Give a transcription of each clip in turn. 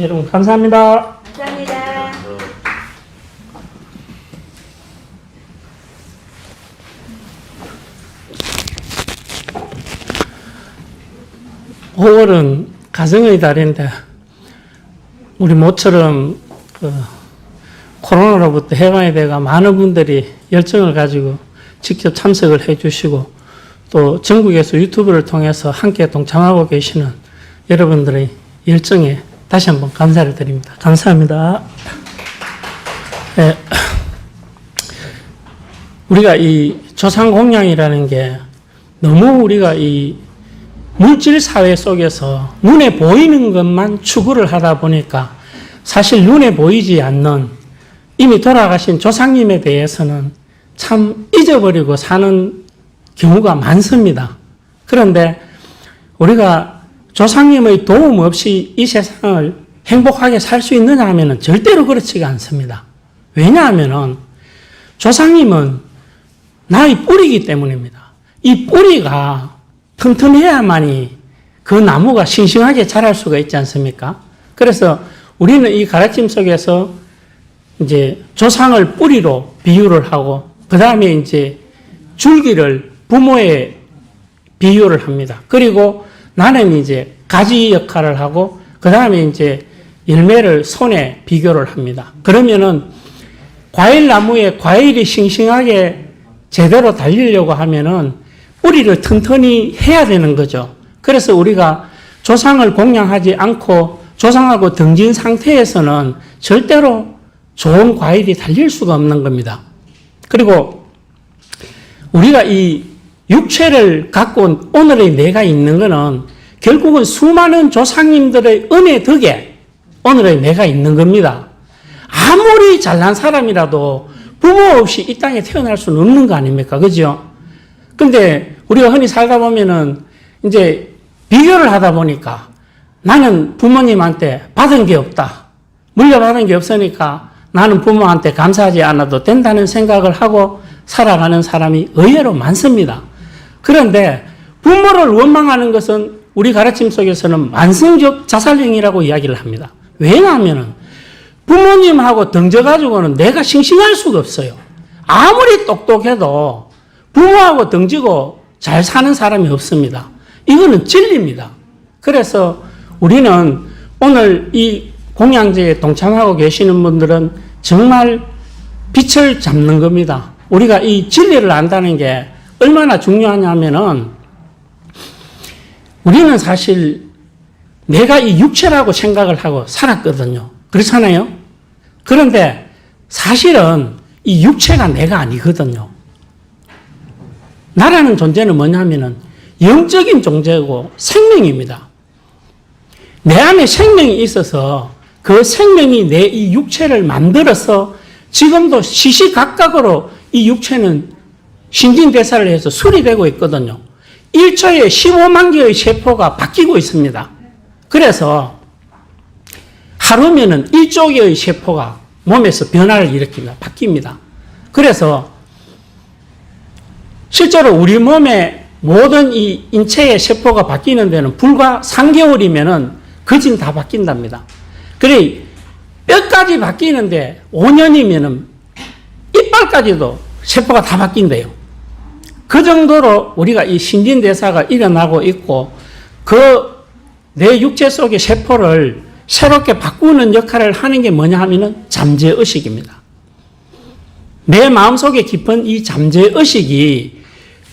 여러분 감사합니다. 감사합니다. 5월은 가정의 달인데 우리 모처럼 코로나로부터 해방이 돼가 많은 분들이 열정을 가지고 직접 참석을 해주시고 또 전국에서 유튜브를 통해서 함께 동참하고 계시는 여러분들의 열정에 다시 한번 감사를 드립니다. 감사합니다. 네. 우리가 이 조상공양이라는 게 너무 우리가 이 물질 사회 속에서 눈에 보이는 것만 추구를 하다 보니까 사실 눈에 보이지 않는 이미 돌아가신 조상님에 대해서는 참 잊어버리고 사는 경우가 많습니다. 그런데 우리가 조상님의 도움 없이 이 세상을 행복하게 살 수 있느냐 하면 절대로 그렇지가 않습니다. 왜냐하면 조상님은 나의 뿌리이기 때문입니다. 이 뿌리가 튼튼해야만이 그 나무가 싱싱하게 자랄 수가 있지 않습니까? 그래서 우리는 이 가르침 속에서 이제 조상을 뿌리로 비유를 하고 그 다음에 이제 줄기를 부모에 비유를 합니다. 그리고 나는 이제 가지 역할을 하고 그 다음에 이제 열매를 손에 비교를 합니다. 그러면은 과일 나무에 과일이 싱싱하게 제대로 달리려고 하면은 뿌리를 튼튼히 해야 되는 거죠. 그래서 우리가 조상을 공양하지 않고 조상하고 등진 상태에서는 절대로 좋은 과일이 달릴 수가 없는 겁니다. 그리고 우리가 이 육체를 갖고 온 오늘의 내가 있는 것은 결국은 수많은 조상님들의 은혜 덕에 오늘의 내가 있는 겁니다. 아무리 잘난 사람이라도 부모 없이 이 땅에 태어날 수는 없는 거 아닙니까? 그죠? 근데 우리가 흔히 살다 보면은 이제 비교를 하다 보니까 나는 부모님한테 받은 게 없다. 물려받은 게 없으니까 나는 부모한테 감사하지 않아도 된다는 생각을 하고 살아가는 사람이 의외로 많습니다. 그런데 부모를 원망하는 것은 우리 가르침 속에서는 만성적 자살행위라고 이야기를 합니다. 왜냐하면 부모님하고 등져가지고는 내가 싱싱할 수가 없어요. 아무리 똑똑해도 부모하고 등지고 잘 사는 사람이 없습니다. 이거는 진리입니다. 그래서 우리는 오늘 이 공양제에 동참하고 계시는 분들은 정말 빛을 잡는 겁니다. 우리가 이 진리를 안다는 게 얼마나 중요하냐면은 우리는 사실 내가 이 육체라고 생각을 하고 살았거든요. 그렇잖아요? 그런데 사실은 이 육체가 내가 아니거든요. 나라는 존재는 뭐냐면은 영적인 존재고 생명입니다. 내 안에 생명이 있어서 그 생명이 내 이 육체를 만들어서 지금도 시시각각으로 이 육체는 신진대사를 해서 수리되고 있거든요. 1초에 15만 개의 세포가 바뀌고 있습니다. 그래서 하루면은 1조 개의 세포가 몸에서 변화를 일으킵니다. 바뀝니다. 그래서 실제로 우리 몸의 모든 이 인체의 세포가 바뀌는 데는 불과 3개월이면은 거진 다 바뀐답니다. 그래, 뼈까지 바뀌는데 5년이면은 이빨까지도 세포가 다 바뀐대요. 그 정도로 우리가 이 신진대사가 일어나고 있고 그 내 육체 속의 세포를 새롭게 바꾸는 역할을 하는 게 뭐냐 하면은 잠재의식입니다. 내 마음속에 깊은 이 잠재의식이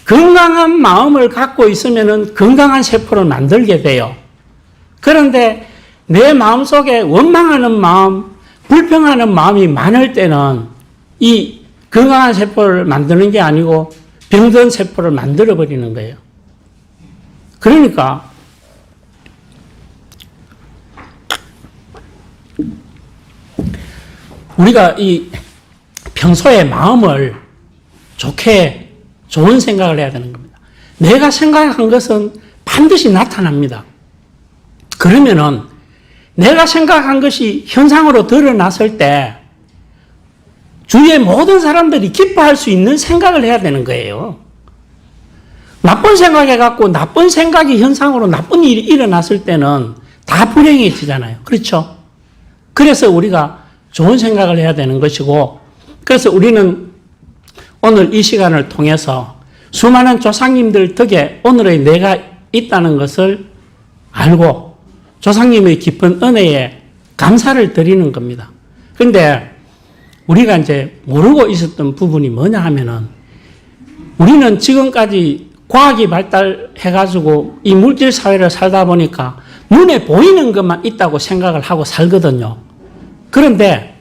건강한 마음을 갖고 있으면은 건강한 세포를 만들게 돼요. 그런데 내 마음속에 원망하는 마음, 불평하는 마음이 많을 때는 이 건강한 세포를 만드는 게 아니고 병든 세포를 만들어버리는 거예요. 그러니까 우리가 이 평소에 마음을 좋은 생각을 해야 되는 겁니다. 내가 생각한 것은 반드시 나타납니다. 그러면은 내가 생각한 것이 현상으로 드러났을 때 주위의 모든 사람들이 기뻐할 수 있는 생각을 해야 되는 거예요. 나쁜 생각해갖고 나쁜 생각이 현상으로 나쁜 일이 일어났을 때는 다 불행해지잖아요. 그렇죠? 그래서 우리가 좋은 생각을 해야 되는 것이고, 그래서 우리는 오늘 이 시간을 통해서 수많은 조상님들 덕에 오늘의 내가 있다는 것을 알고 조상님의 깊은 은혜에 감사를 드리는 겁니다. 그런데 우리가 이제 모르고 있었던 부분이 뭐냐 하면은 우리는 지금까지 과학이 발달해가지고 이 물질 사회를 살다 보니까 눈에 보이는 것만 있다고 생각을 하고 살거든요. 그런데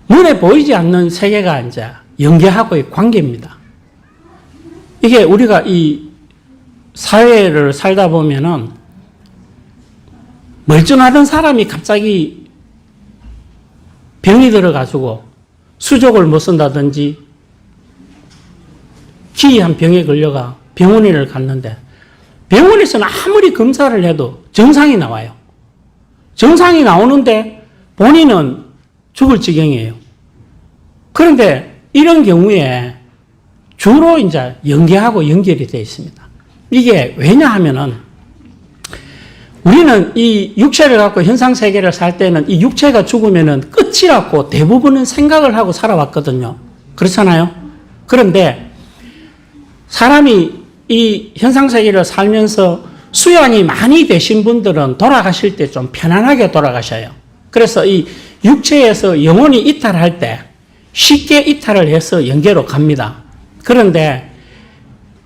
눈에 보이지 않는 세계가 이제 영계하고의 관계입니다. 이게 우리가 이 사회를 살다 보면은 멀쩡하던 사람이 갑자기 병이 들어가지고 수족을 못 쓴다든지 기이한 병에 걸려가 병원을 갔는데 병원에서는 아무리 검사를 해도 정상이 나와요. 정상이 나오는데 본인은 죽을 지경이에요. 그런데 이런 경우에 주로 이제 영계하고 연결이 되어 있습니다. 이게 왜냐하면은 우리는 이 육체를 갖고 현상 세계를 살 때는 이 육체가 죽으면은 끝이라고 대부분은 생각을 하고 살아왔거든요. 그렇잖아요. 그런데 사람이 이 현상 세계를 살면서 수양이 많이 되신 분들은 돌아가실 때 좀 편안하게 돌아가셔요. 그래서 이 육체에서 영혼이 이탈할 때 쉽게 이탈을 해서 영계로 갑니다. 그런데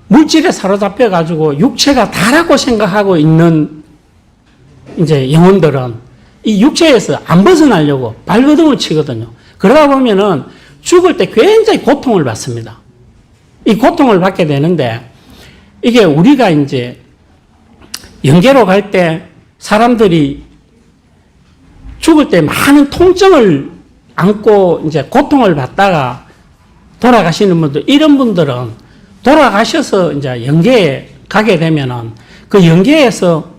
물질에 사로잡혀 가지고 육체가 다라고 생각하고 있는 이제 영혼들은 이 육체에서 안 벗어나려고 발버둥을 치거든요. 그러다 보면은 죽을 때 굉장히 고통을 받습니다. 이 고통을 받게 되는데 이게 우리가 이제 영계로 갈 때 사람들이 죽을 때 많은 통증을 안고 이제 고통을 받다가 돌아가시는 분들, 이런 분들은 돌아가셔서 이제 영계에 가게 되면은 그 영계에서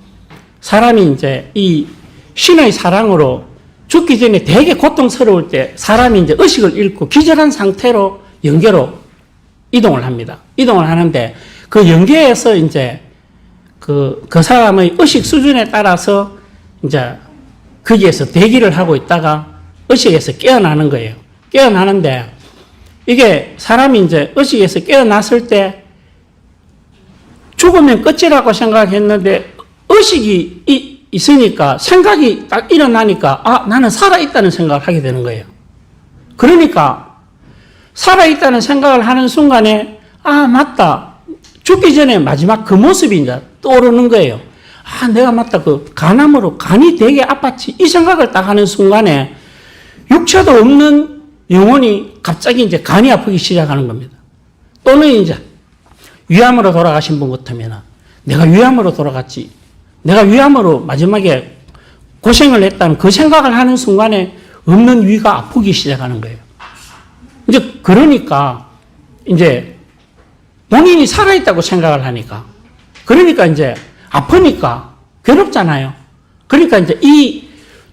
사람이 이제 이 신의 사랑으로 죽기 전에 되게 고통스러울 때 사람이 이제 의식을 잃고 기절한 상태로 영계로 이동을 합니다. 이동을 하는데 그 영계에서 이제 그 사람의 의식 수준에 따라서 이제 거기에서 대기를 하고 있다가 의식에서 깨어나는 거예요. 깨어나는데 이게 사람이 이제 의식에서 깨어났을 때 죽으면 끝이라고 생각했는데 의식이 있으니까 생각이 딱 일어나니까 아, 나는 살아있다는 생각을 하게 되는 거예요. 그러니까 살아있다는 생각을 하는 순간에 아, 맞다. 죽기 전에 마지막 그 모습이 이제 떠오르는 거예요. 아, 내가 맞다. 그 간암으로 간이 되게 아팠지. 이 생각을 딱 하는 순간에 육체도 없는 영혼이 갑자기 이제 간이 아프기 시작하는 겁니다. 또는 이제 위암으로 돌아가신 분 같으면 내가 위암으로 돌아갔지. 내가 위암으로 마지막에 고생을 했다는 그 생각을 하는 순간에 없는 위가 아프기 시작하는 거예요. 이제 그러니까 이제 본인이 살아있다고 생각을 하니까 그러니까 이제 아프니까 괴롭잖아요. 그러니까 이제 이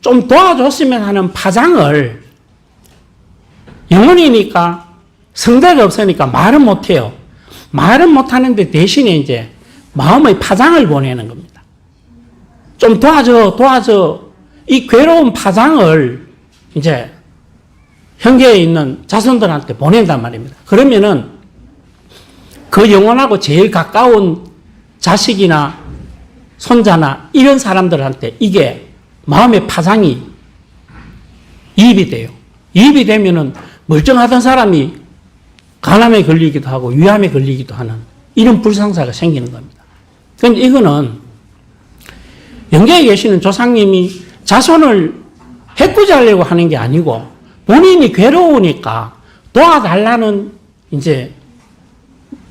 좀 도와줬으면 하는 파장을 영혼이니까 성대가 없으니까 말은 못해요. 말은 못하는데 대신에 이제 마음의 파장을 보내는 겁니다. 좀 도와줘. 이 괴로운 파장을 이제 현계에 있는 자손들한테 보낸단 말입니다. 그러면은 그 영혼하고 제일 가까운 자식이나 손자나 이런 사람들한테 이게 마음의 파장이 이입이 돼요. 이입이 되면은 멀쩡하던 사람이 간암에 걸리기도 하고 위암에 걸리기도 하는 이런 불상사가 생기는 겁니다. 그런데 이거는 영계에 계시는 조상님이 자손을 해꾸지하려고 하는 게 아니고 본인이 괴로우니까 도와달라는 이제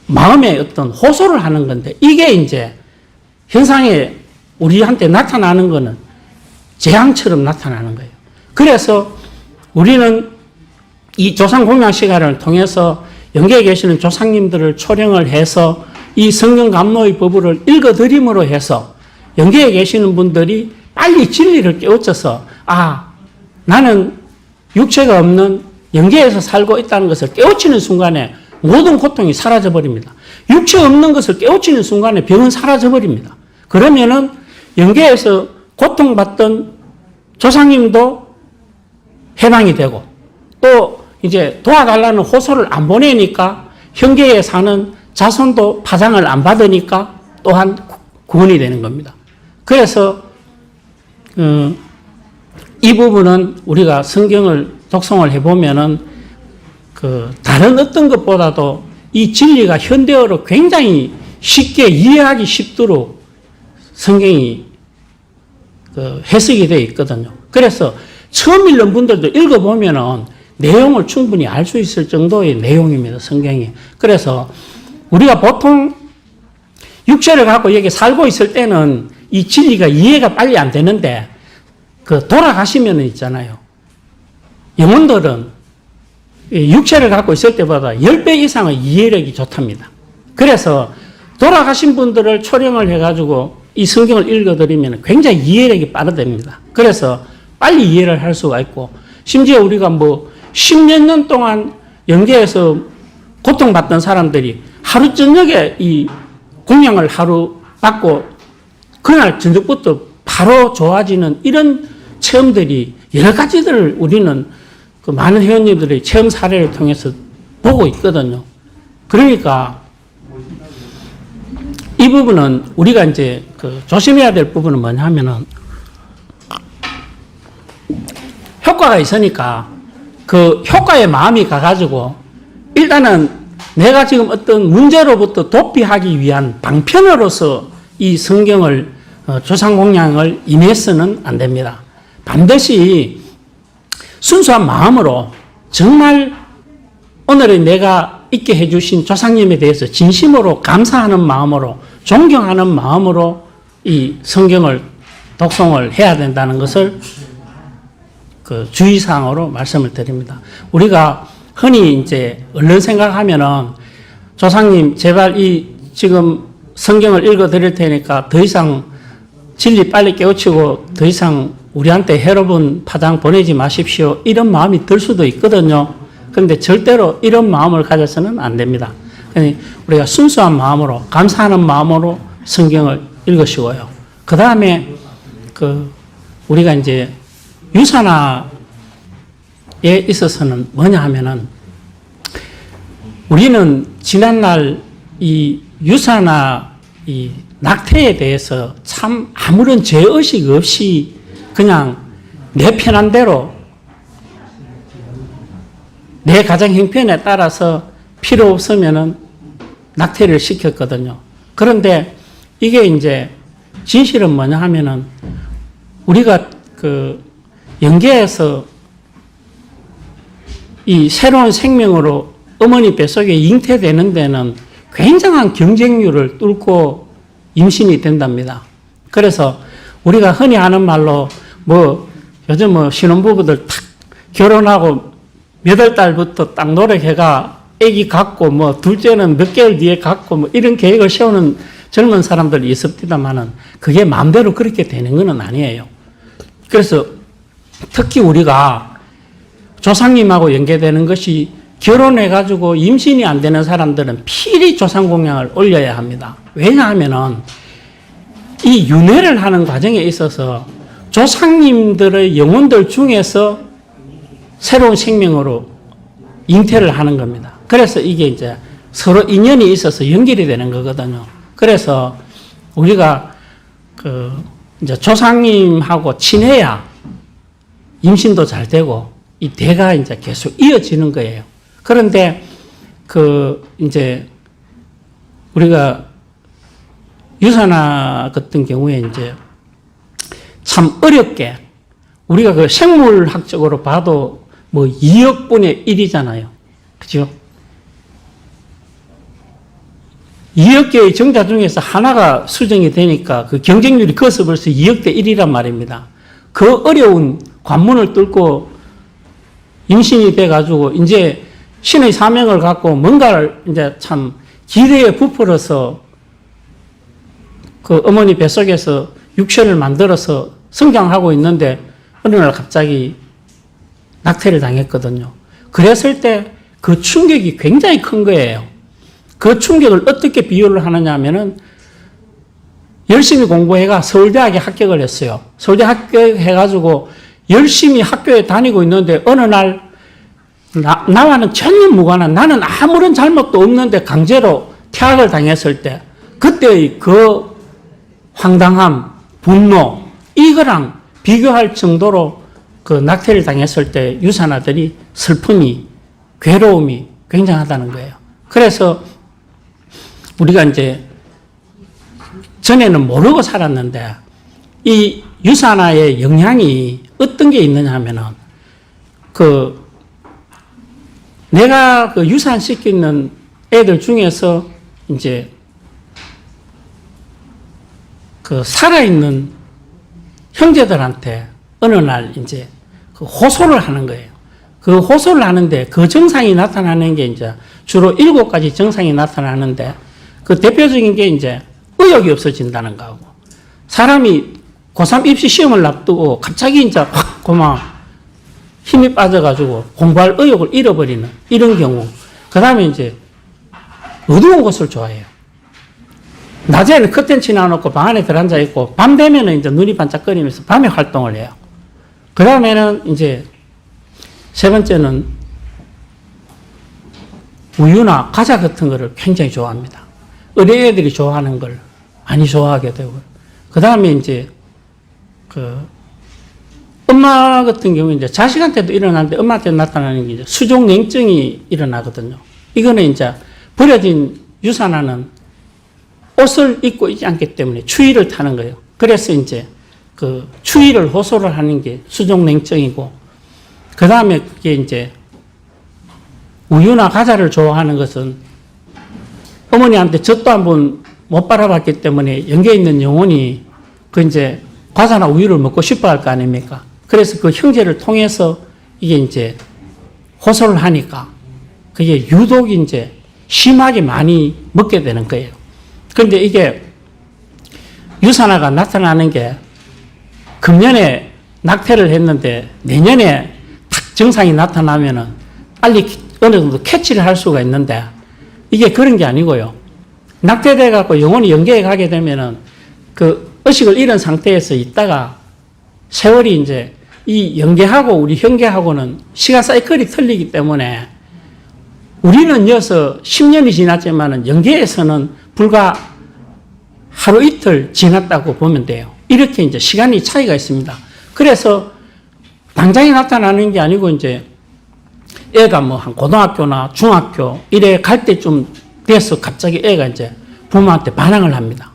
마음의 어떤 호소를 하는 건데 이게 이제 현상에 우리한테 나타나는 거는 재앙처럼 나타나는 거예요. 그래서 우리는 이 조상 공양 시간을 통해서 영계에 계시는 조상님들을 초령을 해서 이 성경 감로의 법을 읽어드림으로 해서 영계에 계시는 분들이 빨리 진리를 깨우쳐서 아, 나는 육체가 없는 영계에서 살고 있다는 것을 깨우치는 순간에 모든 고통이 사라져버립니다. 육체 없는 것을 깨우치는 순간에 병은 사라져버립니다. 그러면은 영계에서 고통받던 조상님도 해방이 되고 또 이제 도와달라는 호소를 안 보내니까 형제에 사는 자손도 파장을 안 받으니까 또한 구원이 되는 겁니다. 그래서 이 부분은 우리가 성경을 독송을 해보면은 다른 어떤 것보다도 이 진리가 현대어로 굉장히 쉽게 이해하기 쉽도록 성경이 해석이 되어 있거든요. 그래서 처음 읽는 분들도 읽어보면은 내용을 충분히 알 수 있을 정도의 내용입니다, 성경이. 그래서 우리가 보통 육체를 갖고 여기 살고 있을 때는 이 진리가 이해가 빨리 안 되는데, 돌아가시면 있잖아요. 영혼들은 육체를 갖고 있을 때보다 10배 이상의 이해력이 좋답니다. 그래서 돌아가신 분들을 초령을 해가지고 이 성경을 읽어드리면 굉장히 이해력이 빠르답니다. 그래서 빨리 이해를 할 수가 있고, 심지어 우리가 10몇 년 동안 영계에서 고통받던 사람들이 하루 저녁에 이 공양을 하루 받고 그날 저녁부터 바로 좋아지는 이런 체험들이 여러 가지들을 우리는 많은 회원님들의 체험 사례를 통해서 보고 있거든요. 그러니까 이 부분은 우리가 이제 조심해야 될 부분은 뭐냐 하면은 효과가 있으니까 그 효과에 마음이 가가지고 일단은 내가 지금 어떤 문제로부터 도피하기 위한 방편으로서 이 성경을 조상공양을 임해서는 안 됩니다. 반드시 순수한 마음으로 정말 오늘의 내가 있게 해주신 조상님에 대해서 진심으로 감사하는 마음으로 존경하는 마음으로 이 성경을 독송을 해야 된다는 것을 주의사항으로 말씀을 드립니다. 우리가 흔히 이제 얼른 생각하면은 조상님 제발 지금 성경을 읽어 드릴 테니까 더 이상 진리 빨리 깨우치고 더 이상 우리한테 해로운 파장 보내지 마십시오. 이런 마음이 들 수도 있거든요. 그런데 절대로 이런 마음을 가져서는 안 됩니다. 우리가 순수한 마음으로 감사하는 마음으로 성경을 읽으시고요. 그 다음에 우리가 이제 유산화에 있어서는 뭐냐 하면은 우리는 지난날 이 유산화 이 낙태에 대해서 참 아무런 죄의식 없이 그냥 내 편한 대로 내 가정 형편에 따라서 필요 없으면은 낙태를 시켰거든요. 그런데 이게 이제 진실은 뭐냐 하면은 우리가 영계에서 이 새로운 생명으로 어머니 뱃속에 잉태되는 데는 굉장한 경쟁률을 뚫고 임신이 된답니다. 그래서 우리가 흔히 하는 말로 요즘 신혼부부들 탁 결혼하고 몇 월 달부터 딱 노력해가 아기 갖고 둘째는 몇 개월 뒤에 갖고 이런 계획을 세우는 젊은 사람들이 있습니다만은 그게 마음대로 그렇게 되는 건 아니에요. 그래서 특히 우리가 조상님하고 연계되는 것이 결혼해가지고 임신이 안 되는 사람들은 필히 조상공양을 올려야 합니다. 왜냐하면은 이 윤회를 하는 과정에 있어서 조상님들의 영혼들 중에서 새로운 생명으로 잉태를 하는 겁니다. 그래서 이게 이제 서로 인연이 있어서 연결이 되는 거거든요. 그래서 우리가 이제 조상님하고 친해야 임신도 잘 되고 이 대가 이제 계속 이어지는 거예요. 그런데 이제 우리가 유산화 같은 경우에 이제 참 어렵게 우리가 생물학적으로 봐도 2억 분의 1이잖아요. 그죠? 2억 개의 정자 중에서 하나가 수정이 되니까 그 경쟁률이 커서 벌써 2억 대 1이란 말입니다. 그 어려운 관문을 뚫고 임신이 돼가지고 이제 신의 사명을 갖고 뭔가를 이제 참 기대에 부풀어서 그 어머니 뱃속에서 육체를 만들어서 성장하고 있는데 어느 날 갑자기 낙태를 당했거든요. 그랬을 때 그 충격이 굉장히 큰 거예요. 그 충격을 어떻게 비유를 하느냐 하면은 열심히 공부해가 서울대학에 합격을 했어요. 서울대 합격해가지고 열심히 학교에 다니고 있는데 어느 날 나와는 전혀 무관한 나는 아무런 잘못도 없는데 강제로 퇴학을 당했을 때 그때의 그 황당함, 분노 이거랑 비교할 정도로 그 낙태를 당했을 때 유산아들이 슬픔이 괴로움이 굉장하다는 거예요. 그래서 우리가 이제 전에는 모르고 살았는데 이 유산화의 영향이 어떤 게 있느냐 하면은 내가 그 유산시키는 애들 중에서 이제 그 살아있는 형제들한테 어느 날 이제 그 호소를 하는 거예요. 그 호소를 하는데 그 증상이 나타나는 게 이제 주로 7가지 증상이 나타나는데 그 대표적인 게 이제 의욕이 없어진다는 거고 사람이 고3 입시 시험을 앞두고 갑자기 이제 확 힘이 빠져가지고 공부할 의욕을 잃어버리는 이런 경우. 그 다음에 이제 어두운 곳을 좋아해요. 낮에는 커튼 치놔놓고 방 안에 들어앉아 있고 밤 되면은 이제 눈이 반짝거리면서 밤에 활동을 해요. 그 다음에는 이제 세 번째는 우유나 과자 같은 거를 굉장히 좋아합니다. 어린애들이 좋아하는 걸 많이 좋아하게 되고. 그 다음에 이제 엄마 같은 경우는 이제 자식한테도 일어나는데 엄마한테 나타나는 게 이제 수족냉증이 일어나거든요. 이거는 이제 버려진 유산화는 옷을 입고 있지 않기 때문에 추위를 타는 거예요. 그래서 이제 그 추위를 호소를 하는 게 수족냉증이고, 그 다음에 그게 이제 우유나 과자를 좋아하는 것은 어머니한테 젖도 한번 못 빨아봤기 때문에 연계에 있는 영혼이 그 이제 과자나 우유를 먹고 싶어 할 거 아닙니까? 그래서 그 형제를 통해서 이게 이제 호소를 하니까 그게 유독 이제 심하게 많이 먹게 되는 거예요. 그런데 이게 유산화가 나타나는 게 금년에 낙태를 했는데 내년에 딱 증상이 나타나면은 빨리 어느 정도 캐치를 할 수가 있는데 이게 그런 게 아니고요. 낙태돼 갖고 영혼이 연계에 가게 되면은 그 의식을 잃은 상태에서 있다가 세월이 이제 이 연계하고 우리 형계하고는 시간 사이클이 틀리기 때문에 우리는 이어서 10년이 지났지만은 연계에서는 불과 하루 이틀 지났다고 보면 돼요. 이렇게 이제 시간이 차이가 있습니다. 그래서 당장에 나타나는 게 아니고 이제 애가 뭐 한 고등학교나 중학교 이래 갈 때쯤 돼서 갑자기 애가 이제 부모한테 반항을 합니다.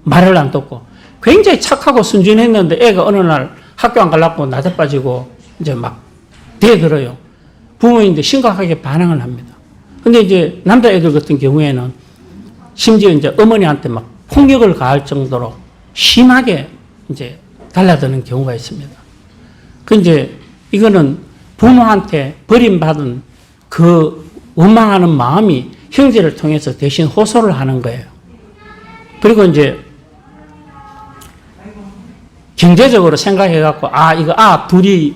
말을 안 듣고 굉장히 착하고 순진했는데 애가 어느 날 학교 안 가려고 낮에 빠지고 이제 막 대들어요. 부모인데 심각하게 반항을 합니다. 근데 이제 남자애들 같은 경우에는 심지어 이제 어머니한테 막 폭력을 가할 정도로 심하게 이제 달라드는 경우가 있습니다. 그 이제 이거는 부모한테 버림받은 그 원망하는 마음이 형제를 통해서 대신 호소를 하는 거예요. 그리고 이제 경제적으로 생각해갖고, 이거 둘이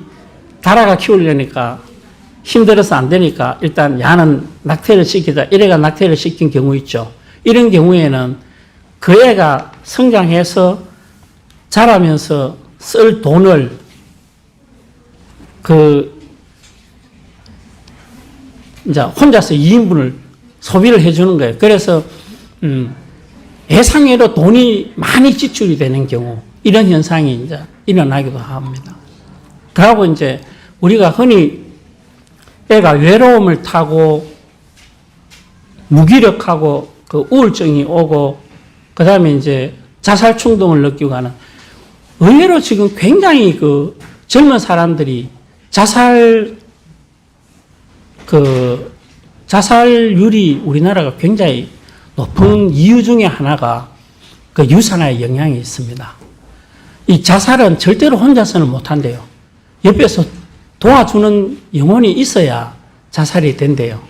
달아가 키우려니까 힘들어서 안 되니까 일단 야는 낙태를 시키자. 이래가 낙태를 시킨 경우 있죠. 이런 경우에는 그 애가 성장해서 자라면서 쓸 돈을 이제 혼자서 2인분을 소비를 해주는 거예요. 그래서, 예상외로 돈이 많이 지출이 되는 경우, 이런 현상이 이제 일어나기도 합니다. 그리고 이제 우리가 흔히 애가 외로움을 타고 무기력하고 그 우울증이 오고 그 다음에 이제 자살 충동을 느끼고 하는 의외로 지금 굉장히 그 젊은 사람들이 자살률이 우리나라가 굉장히 높은 이유 중에 하나가 그 유산화의 영향이 있습니다. 이 자살은 절대로 혼자서는 못한대요. 옆에서 도와주는 영혼이 있어야 자살이 된대요.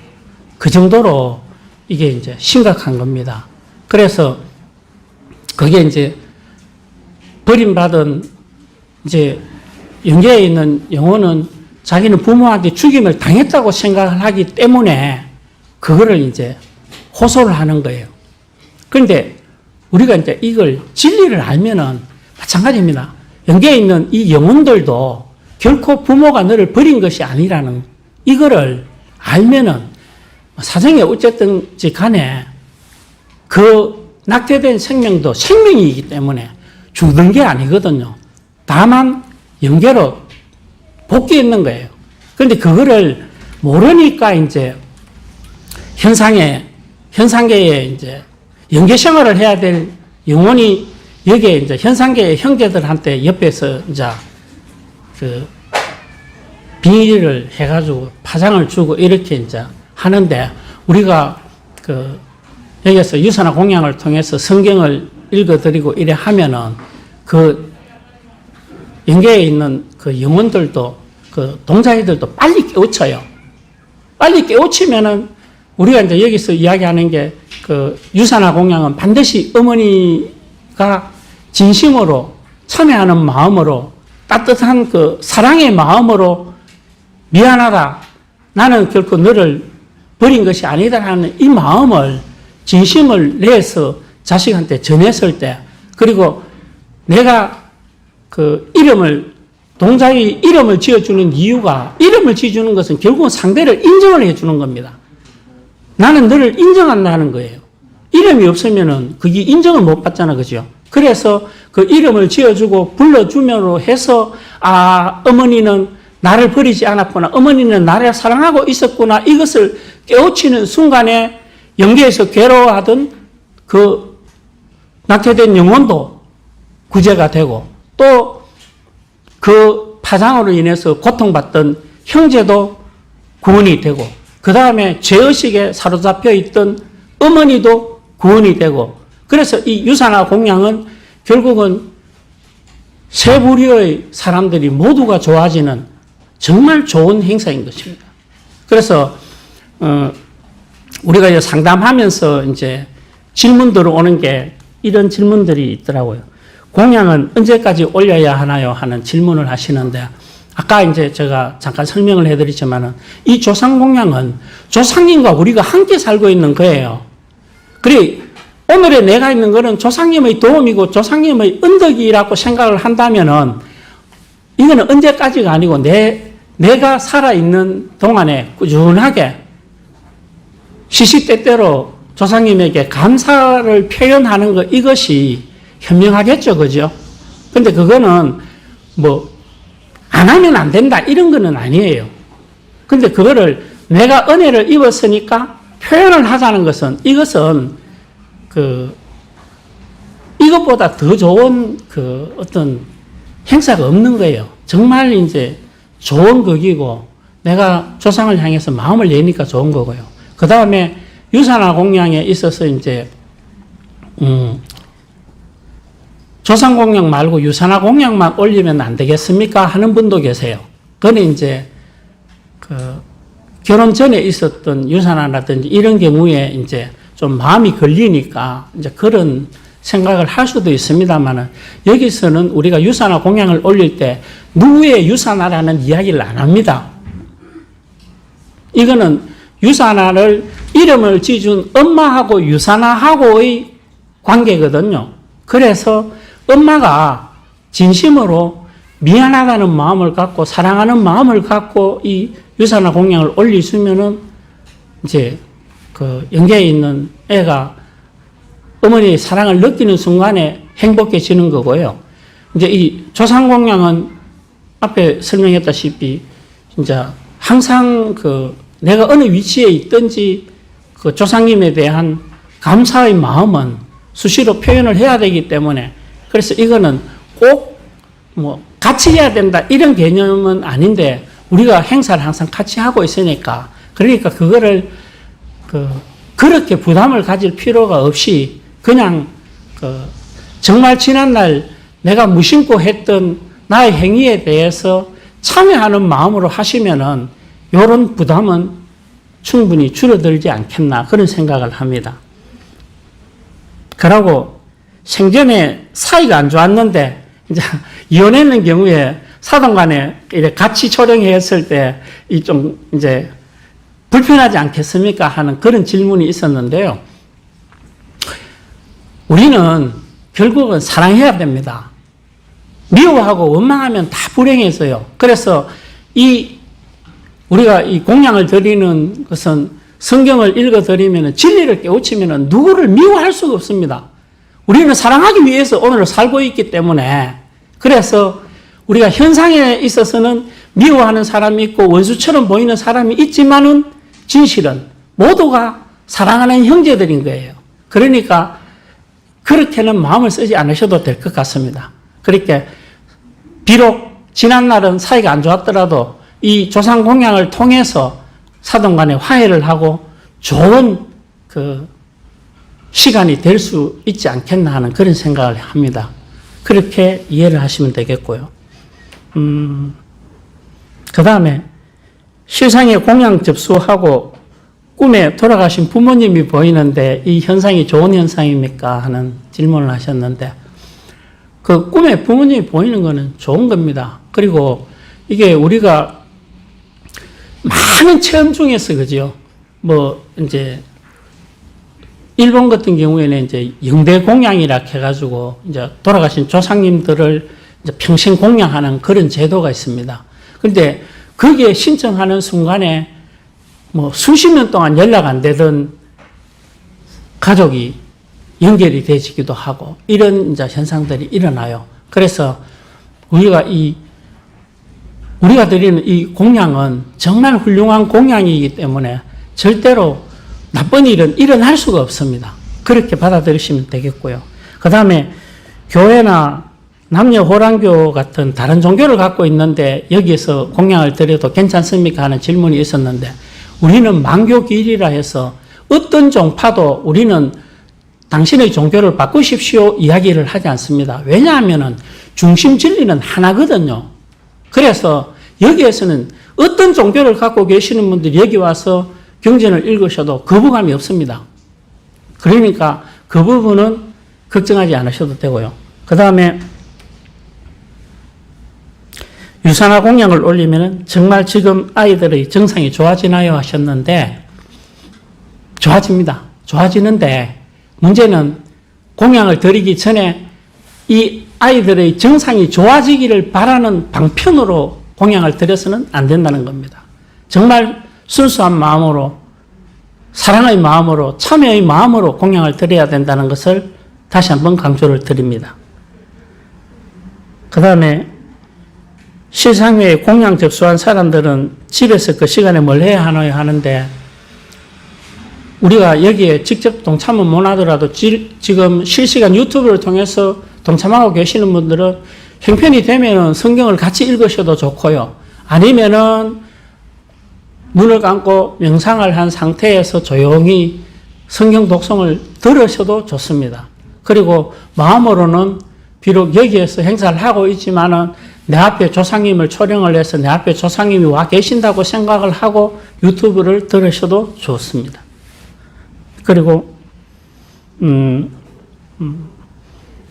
그 정도로 이게 이제 심각한 겁니다. 그래서 그게 이제 버림받은 이제 연계에 있는 영혼은 자기는 부모한테 죽임을 당했다고 생각을 하기 때문에 그거를 이제 호소를 하는 거예요. 그런데 우리가 이제 이걸 진리를 알면은 마찬가지입니다. 연계에 있는 이 영혼들도 결코 부모가 너를 버린 것이 아니라는 이거를 알면은 사정이 어쨌든지 간에 그 낙태된 생명도 생명이기 때문에 죽는 게 아니거든요. 다만 영계로 복귀 있는 거예요. 그런데 그거를 모르니까 이제 현상계에 이제 영계 생활을 해야 될 영혼이 여기에 이제 현상계의 형제들한테 옆에서 이제 그 비닐을 해가지고 파장을 주고 이렇게 이제 하는데 우리가 그 여기서 유산화 공양을 통해서 성경을 읽어드리고 이래 하면은 그 영계에 있는 그 영혼들도 그 동자애들도 빨리 깨우쳐요. 빨리 깨우치면은 우리가 이제 여기서 이야기하는 게 그 유산화 공양은 반드시 어머니가 진심으로 참여하는 마음으로 따뜻한 그 사랑의 마음으로 미안하다. 나는 결코 너를 버린 것이 아니다라는 이 마음을 진심을 내서 자식한테 전했을 때 그리고 내가 그 동자의 이름을 지어주는 이유가 이름을 지어주는 것은 결국은 상대를 인정을 해주는 겁니다. 나는 너를 인정한다는 거예요. 이름이 없으면은 그게 인정을 못 받잖아. 그죠? 그래서 그 이름을 지어주고 불러주면으로 해서 어머니는 나를 버리지 않았구나. 어머니는 나를 사랑하고 있었구나. 이것을 깨우치는 순간에 영계에서 괴로워하던 그 낙태된 영혼도 구제가 되고 또 그 파장으로 인해서 고통받던 형제도 구원이 되고 그 다음에 죄의식에 사로잡혀 있던 어머니도 구원이 되고 그래서 이 유산화 공양은 결국은 세 부류의 사람들이 모두가 좋아지는 정말 좋은 행사인 것입니다. 그래서 우리가 상담하면서 이제 질문 들어오는 게 이런 질문들이 있더라고요. 공양은 언제까지 올려야 하나요? 하는 질문을 하시는데 아까 이제 제가 잠깐 설명을 해드리지만은 이 조상 공양은 조상님과 우리가 함께 살고 있는 거예요. 그래 오늘의 내가 있는 거는 조상님의 도움이고 조상님의 은덕이라고 생각을 한다면은 이거는 언제까지가 아니고 내가 살아있는 동안에 꾸준하게 시시때때로 조상님에게 감사를 표현하는 것 이것이 현명하겠죠. 그죠? 근데 그거는 안 하면 안 된다 이런 거는 아니에요. 근데 그거를 내가 은혜를 입었으니까 표현을 하자는 것은 이것은 이것보다 더 좋은 어떤 행사가 없는 거예요. 정말 이제 좋은 극이고 내가 조상을 향해서 마음을 내니까 좋은 거고요. 그 다음에 유산화 공양에 있어서 이제 조상 공양 말고 유산화 공양만 올리면 안 되겠습니까? 하는 분도 계세요. 그건 이제 결혼 전에 있었던 유산화라든지 이런 경우에 이제 좀 마음이 걸리니까 이제 그런 생각을 할 수도 있습니다만은 여기서는 우리가 유산화 공양을 올릴 때 누구의 유산화라는 이야기를 안 합니다. 이거는 유산화를 이름을 지준 엄마하고 유산화하고의 관계거든요. 그래서 엄마가 진심으로 미안하다는 마음을 갖고 사랑하는 마음을 갖고 이 유산화 공양을 올리시면은 이제 영계에 있는 애가 어머니의 사랑을 느끼는 순간에 행복해지는 거고요. 이제 이 조상 공양은 앞에 설명했다시피 진짜 항상 내가 어느 위치에 있든지 그 조상님에 대한 감사의 마음은 수시로 표현을 해야 되기 때문에 그래서 이거는 꼭 같이 해야 된다 이런 개념은 아닌데 우리가 행사를 항상 같이 하고 있으니까 그러니까 그거를 그렇게 부담을 가질 필요가 없이 그냥 정말 지난날 내가 무심코 했던 나의 행위에 대해서 참여하는 마음으로 하시면은 이런 부담은 충분히 줄어들지 않겠나 그런 생각을 합니다. 그러고 생전에 사이가 안 좋았는데 이제 이혼했는 경우에 사돈 간에 같이 초령했을 때 이 좀 이제 불편하지 않겠습니까? 하는 그런 질문이 있었는데요. 우리는 결국은 사랑해야 됩니다. 미워하고 원망하면 다 불행해져요. 그래서 우리가 이 공양을 드리는 것은 성경을 읽어드리면 진리를 깨우치면 누구를 미워할 수가 없습니다. 우리는 사랑하기 위해서 오늘 살고 있기 때문에 그래서 우리가 현상에 있어서는 미워하는 사람이 있고 원수처럼 보이는 사람이 있지만은 진실은 모두가 사랑하는 형제들인 거예요. 그러니까 그렇게는 마음을 쓰지 않으셔도 될 것 같습니다. 그렇게 비록 지난날은 사이가 안 좋았더라도 이 조상 공양을 통해서 사돈 간에 화해를 하고 좋은 시간이 될 수 있지 않겠나 하는 그런 생각을 합니다. 그렇게 이해를 하시면 되겠고요. 그 다음에 실상에 공양 접수하고 꿈에 돌아가신 부모님이 보이는데 이 현상이 좋은 현상입니까? 하는 질문을 하셨는데 그 꿈에 부모님이 보이는 것은 좋은 겁니다. 그리고 이게 우리가 많은 체험 중에서 그죠? 이제 일본 같은 경우에는 이제 영대 공양이라 해가지고 이제 돌아가신 조상님들을 이제 평생 공양하는 그런 제도가 있습니다. 그런데 거기에 신청하는 순간에 수십 년 동안 연락 안 되던 가족이 연결이 되지기도 하고 이런 이제 현상들이 일어나요. 그래서 우리가 드리는 이 공양은 정말 훌륭한 공양이기 때문에 절대로 나쁜 일은 일어날 수가 없습니다. 그렇게 받아들이시면 되겠고요. 그 다음에 교회나 남녀호랑교 같은 다른 종교를 갖고 있는데 여기에서 공양을 드려도 괜찮습니까? 하는 질문이 있었는데 우리는 만교길이라 해서 어떤 종파도 우리는 당신의 종교를 바꾸십시오 이야기를 하지 않습니다. 왜냐하면 중심 진리는 하나거든요. 그래서 여기에서는 어떤 종교를 갖고 계시는 분들이 여기 와서 경전을 읽으셔도 거부감이 없습니다. 그러니까 그 부분은 걱정하지 않으셔도 되고요. 그 다음에 유산화 공양을 올리면 정말 지금 아이들의 정상이 좋아지나요? 하셨는데 좋아집니다. 좋아지는데 문제는 공양을 드리기 전에 이 아이들의 정상이 좋아지기를 바라는 방편으로 공양을 드려서는 안 된다는 겁니다. 정말 순수한 마음으로 사랑의 마음으로 참여의 마음으로 공양을 드려야 된다는 것을 다시 한번 강조를 드립니다. 그 다음에 실상회에 공양 접수한 사람들은 집에서 그 시간에 뭘 해야 하나요? 하는데 우리가 여기에 직접 동참은 못 하더라도 지금 실시간 유튜브를 통해서 동참하고 계시는 분들은 형편이 되면 성경을 같이 읽으셔도 좋고요. 아니면은 눈을 감고 명상을 한 상태에서 조용히 성경 독송을 들으셔도 좋습니다. 그리고 마음으로는 비록 여기에서 행사를 하고 있지만은 내 앞에 조상님을 초령을 해서 내 앞에 조상님이 와 계신다고 생각을 하고 유튜브를 들으셔도 좋습니다. 그리고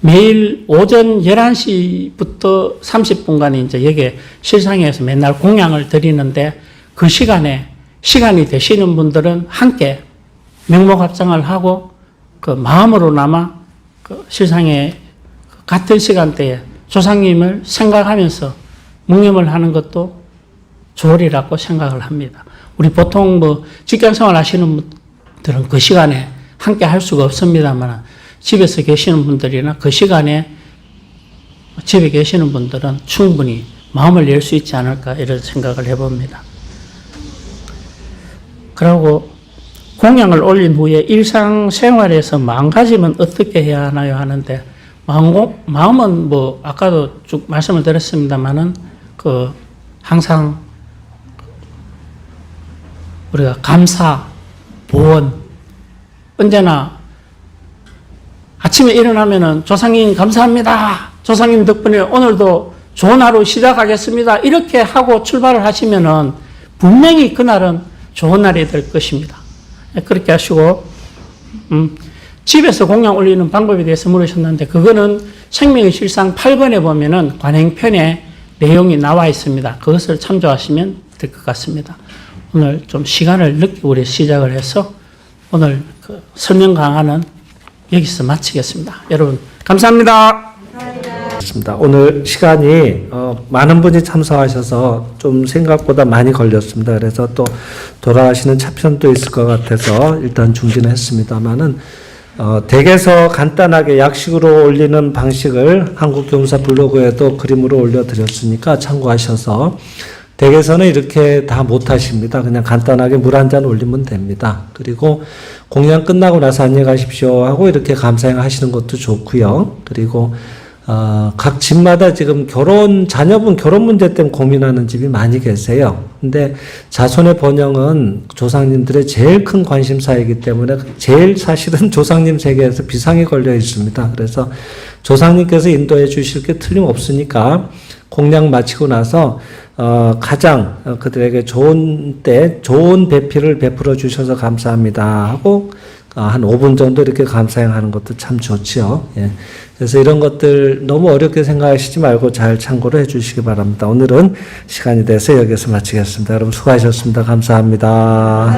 매일 오전 11시부터 30분간 이제 여기에 실상에서 맨날 공양을 드리는데 그 시간이 되시는 분들은 함께 명목합장을 하고 그 마음으로나마 그 실상에 같은 시간대에 조상님을 생각하면서 묵념을 하는 것도 좋으리라고 생각을 합니다. 우리 보통 직장생활 하시는 분들은 그 시간에 함께 할 수가 없습니다만 집에서 계시는 분들이나 그 시간에 집에 계시는 분들은 충분히 마음을 낼 수 있지 않을까 이런 생각을 해봅니다. 그리고 공양을 올린 후에 일상생활에서 마음가짐은 어떻게 해야 하나요? 하는데 마음은 아까도 쭉 말씀을 드렸습니다만은 항상 우리가 감사, 보원, 언제나 아침에 일어나면은 조상님 감사합니다. 조상님 덕분에 오늘도 좋은 하루 시작하겠습니다. 이렇게 하고 출발을 하시면은 분명히 그날은 좋은 날이 될 것입니다. 그렇게 하시고, 집에서 공양 올리는 방법에 대해서 물으셨는데, 그거는 생명의 실상 8권에 보면은 관행편에 내용이 나와 있습니다. 그것을 참조하시면 될 것 같습니다. 오늘 좀 시간을 늦게 우리 시작을 해서 오늘 설명 강화는 여기서 마치겠습니다. 여러분, 감사합니다. 마치겠습니다. 오늘 시간이 많은 분이 참석하셔서 좀 생각보다 많이 걸렸습니다. 그래서 또 돌아가시는 차편도 있을 것 같아서 일단 중지는 했습니다만은 댁에서 간단하게 약식으로 올리는 방식을 한국교무사 블로그에도 그림으로 올려드렸으니까 참고하셔서 댁에서는 이렇게 다 못하십니다. 그냥 간단하게 물 한 잔 올리면 됩니다. 그리고 공양 끝나고 나서 안녕히 가십시오 하고 이렇게 감사행 하시는 것도 좋고요. 그리고 각 집마다 지금 자녀분 결혼 문제 때문에 고민하는 집이 많이 계세요. 근데 자손의 번영은 조상님들의 제일 큰 관심사이기 때문에 제일 사실은 조상님 세계에서 비상이 걸려 있습니다. 그래서 조상님께서 인도해 주실 게 틀림없으니까 공양 마치고 나서 가장 그들에게 좋은 배필을 베풀어 주셔서 감사합니다 하고 한 5분 정도 이렇게 감사행하는 것도 참 좋지요. 예. 그래서 이런 것들 너무 어렵게 생각하시지 말고 잘 참고를 해 주시기 바랍니다. 오늘은 시간이 돼서 여기서 마치겠습니다. 여러분 수고하셨습니다. 감사합니다.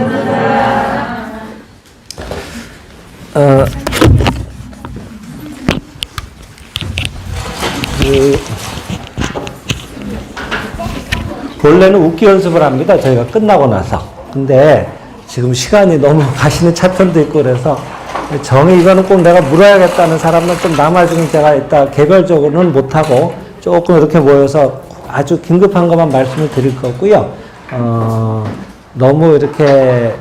원래는 웃기 연습을 합니다. 저희가 끝나고 나서. 근데 지금 시간이 너무 가시는 차편도 있고 그래서 정이 이거는 꼭 내가 물어야겠다는 사람은 좀 남아주면 제가 이따 개별적으로는 못하고 조금 이렇게 모여서 아주 긴급한 것만 말씀을 드릴 거고요. 너무 이렇게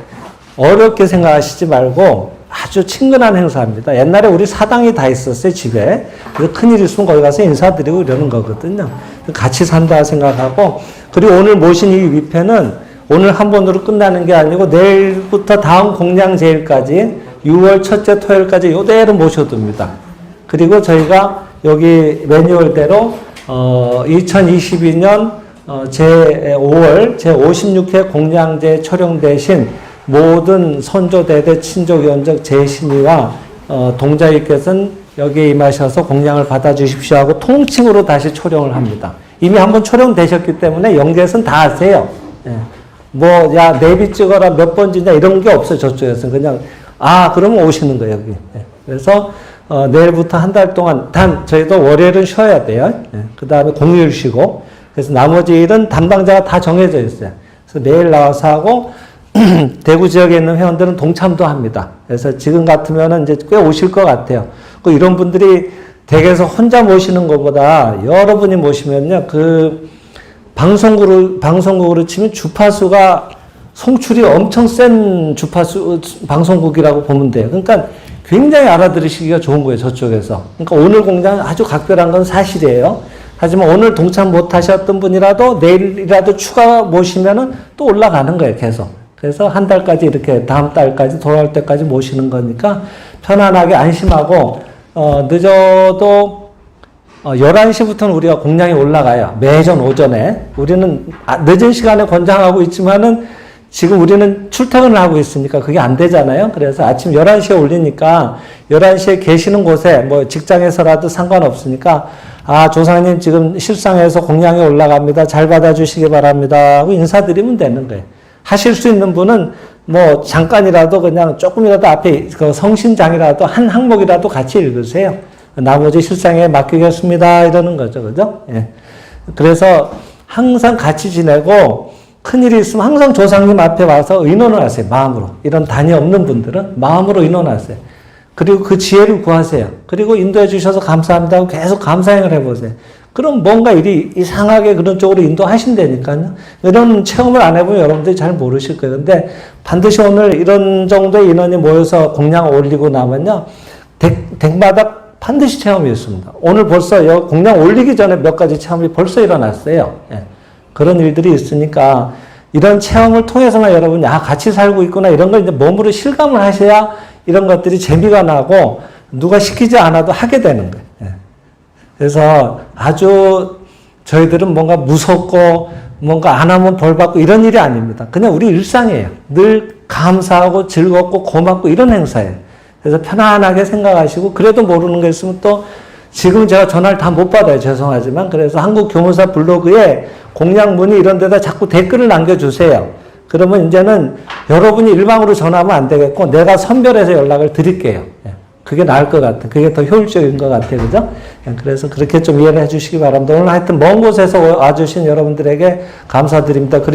어렵게 생각하시지 말고 아주 친근한 행사입니다. 옛날에 우리 사당이 다 있었어요, 집에. 그래서 큰일 있으면 거기 가서 인사드리고 이러는 거거든요. 같이 산다 생각하고, 그리고 오늘 모신 이 위패는 오늘 한 번으로 끝나는 게 아니고 내일부터 다음 공양제일까지 6월 첫째 토요일까지 이대로 모셔둡니다. 그리고 저희가 여기 매뉴얼대로 2022년 제5월 제56회 공양제 초령 대신 모든 선조대대 친족연적 제신이와 동자님께서는 여기에 임하셔서 공양을 받아주십시오 하고 통칭으로 다시 초령을 합니다. 이미 한번 초령되셨기 때문에 영계에서는 다 아세요. 예. 내비 찍어라 몇 번지냐 이런 게 없어요. 저쪽에서는 그냥 그러면 오시는 거예요. 여기. 예. 그래서 내일부터 한 달 동안 저희도 월요일은 쉬어야 돼요. 예. 그 다음에 공휴일 쉬고 그래서 나머지 일은 담당자가 다 정해져 있어요. 그래서 매일 나와서 하고 대구 지역에 있는 회원들은 동참도 합니다. 그래서 지금 같으면은 이제 꽤 오실 것 같아요. 이런 분들이 댁에서 혼자 모시는 것보다 여러분이 모시면요, 방송국으로 치면 주파수가 송출이 엄청 센 방송국이라고 보면 돼요. 그러니까 굉장히 알아들으시기가 좋은 거예요, 저쪽에서. 그러니까 오늘 공장 아주 각별한 건 사실이에요. 하지만 오늘 동참 못 하셨던 분이라도 내일이라도 추가 모시면은 또 올라가는 거예요, 계속. 그래서 한 달까지 이렇게 다음 달까지 돌아올 때까지 모시는 거니까 편안하게 안심하고, 늦어도 11시부터는 우리가 공양이 올라가요. 매전 오전에. 우리는 늦은 시간에 권장하고 있지만은 지금 우리는 출퇴근을 하고 있으니까 그게 안 되잖아요. 그래서 아침 11시에 올리니까 11시에 계시는 곳에 직장에서라도 상관없으니까 조상님 지금 실상에서 공양이 올라갑니다. 잘 받아주시기 바랍니다 하고 인사드리면 되는 거예요. 하실 수 있는 분은 잠깐이라도 그냥 조금이라도 앞에 성신장이라도 한 항목이라도 같이 읽으세요. 나머지 실상에 맡기겠습니다 이러는 거죠. 그죠? 예. 그래서 항상 같이 지내고 큰일이 있으면 항상 조상님 앞에 와서 의논을 하세요. 마음으로. 이런 단이 없는 분들은 마음으로 의논하세요. 그리고 그 지혜를 구하세요. 그리고 인도해 주셔서 감사합니다 하고 계속 감사행을 해보세요. 그럼 뭔가 일이 이상하게 그런 쪽으로 인도하신다니까요. 이런 체험을 안 해보면 여러분들이 잘 모르실 거예요. 근데 반드시 오늘 이런 정도의 인원이 모여서 공양 올리고 나면요, 댁마다 반드시 체험이 있습니다. 오늘 벌써 공양 올리기 전에 몇 가지 체험이 벌써 일어났어요. 예. 그런 일들이 있으니까 이런 체험을 통해서만 여러분이 같이 살고 있구나 이런 걸 이제 몸으로 실감을 하셔야 이런 것들이 재미가 나고 누가 시키지 않아도 하게 되는 거예요. 예. 그래서 아주 저희들은 뭔가 무섭고 뭔가 안 하면 벌 받고 이런 일이 아닙니다. 그냥 우리 일상이에요. 늘 감사하고 즐겁고 고맙고 이런 행사예요. 그래서 편안하게 생각하시고 그래도 모르는 게 있으면 또 지금 제가 전화를 다 못 받아요. 죄송하지만. 그래서 한국교무사 블로그에 공양문의 이런 데다 자꾸 댓글을 남겨주세요. 그러면 이제는 여러분이 일방으로 전화하면 안 되겠고 내가 선별해서 연락을 드릴게요. 그게 나을 것 같아. 그게 더 효율적인 것 같아. 그죠? 그래서 그렇게 좀 이해를 해 주시기 바랍니다. 오늘 하여튼 먼 곳에서 와주신 여러분들에게 감사드립니다. 그리고